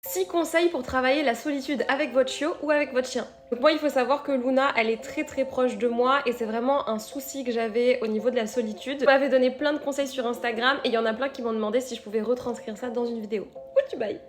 6 conseils pour travailler la solitude avec votre chiot ou avec votre chien. Donc moi, il faut savoir que Luna, elle est très proche de moi et c'est vraiment un souci que j'avais au niveau de la solitude. Vous m'avez donné plein de conseils sur Instagram et il y en a plein qui m'ont demandé si je pouvais retranscrire ça dans une vidéo. Où tu bailles?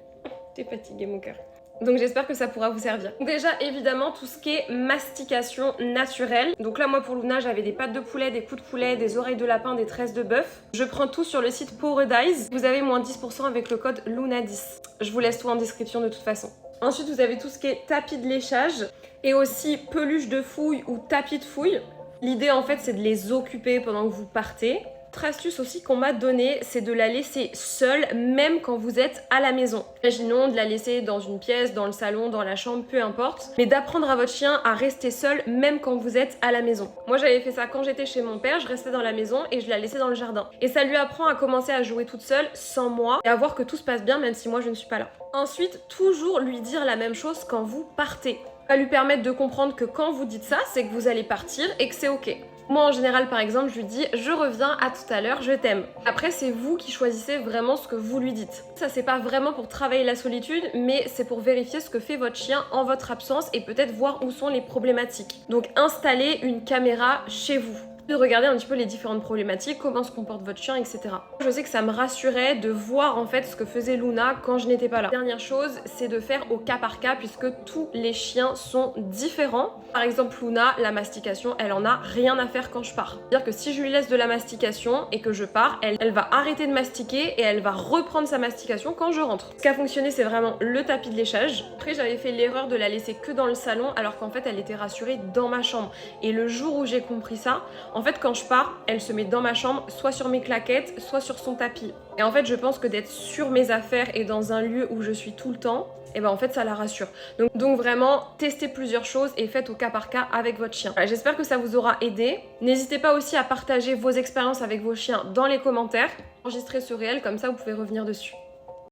T'es fatiguée mon cœur. Donc j'espère que ça pourra vous servir. Déjà évidemment tout ce qui est mastication naturelle. Donc là moi pour Luna j'avais des pattes de poulet, des coups de poulet, des oreilles de lapin, des tresses de bœuf. Je prends tout sur le site Paradise. Vous avez moins 10% avec le code LUNA10. Je vous laisse tout en description de toute façon. Ensuite vous avez tout ce qui est tapis de léchage et aussi peluche de fouille ou tapis de fouille. L'idée en fait c'est de les occuper pendant que vous partez. Autre astuce aussi qu'on m'a donnée, c'est de la laisser seule même quand vous êtes à la maison. Imaginons de la laisser dans une pièce, dans le salon, dans la chambre, peu importe. Mais d'apprendre à votre chien à rester seul même quand vous êtes à la maison. Moi j'avais fait ça quand j'étais chez mon père, je restais dans la maison et je la laissais dans le jardin. Et ça lui apprend à commencer à jouer toute seule sans moi et à voir que tout se passe bien même si moi je ne suis pas là. Ensuite, toujours lui dire la même chose quand vous partez. Ça va lui permettre de comprendre que quand vous dites ça, c'est que vous allez partir et que c'est ok. Moi en général par exemple je lui dis je reviens à tout à l'heure, je t'aime. Après c'est vous qui choisissez vraiment ce que vous lui dites. Ça c'est pas vraiment pour travailler la solitude mais c'est pour vérifier ce que fait votre chien en votre absence et peut-être voir où sont les problématiques. Donc installez une caméra chez vous. De regarder un petit peu les différentes problématiques, comment se comporte votre chien, etc. Je sais que ça me rassurait de voir en fait ce que faisait Luna quand je n'étais pas là. Dernière chose, c'est de faire au cas par cas puisque tous les chiens sont différents. Par exemple Luna, la mastication, elle en a rien à faire quand je pars. C'est-à-dire que si je lui laisse de la mastication et que je pars, elle va arrêter de mastiquer et elle va reprendre sa mastication quand je rentre. Ce qui a fonctionné, c'est vraiment le tapis de léchage. Après, j'avais fait l'erreur de la laisser que dans le salon alors qu'en fait, elle était rassurée dans ma chambre. Et le jour où j'ai compris ça, en fait, quand je pars, elle se met dans ma chambre, soit sur mes claquettes, soit sur son tapis. Et en fait, je pense que d'être sur mes affaires et dans un lieu où je suis tout le temps, et ben en fait ça la rassure. Donc vraiment, testez plusieurs choses et faites au cas par cas avec votre chien. Voilà, j'espère que ça vous aura aidé. N'hésitez pas aussi à partager vos expériences avec vos chiens dans les commentaires. Enregistrez ce réel, comme ça vous pouvez revenir dessus.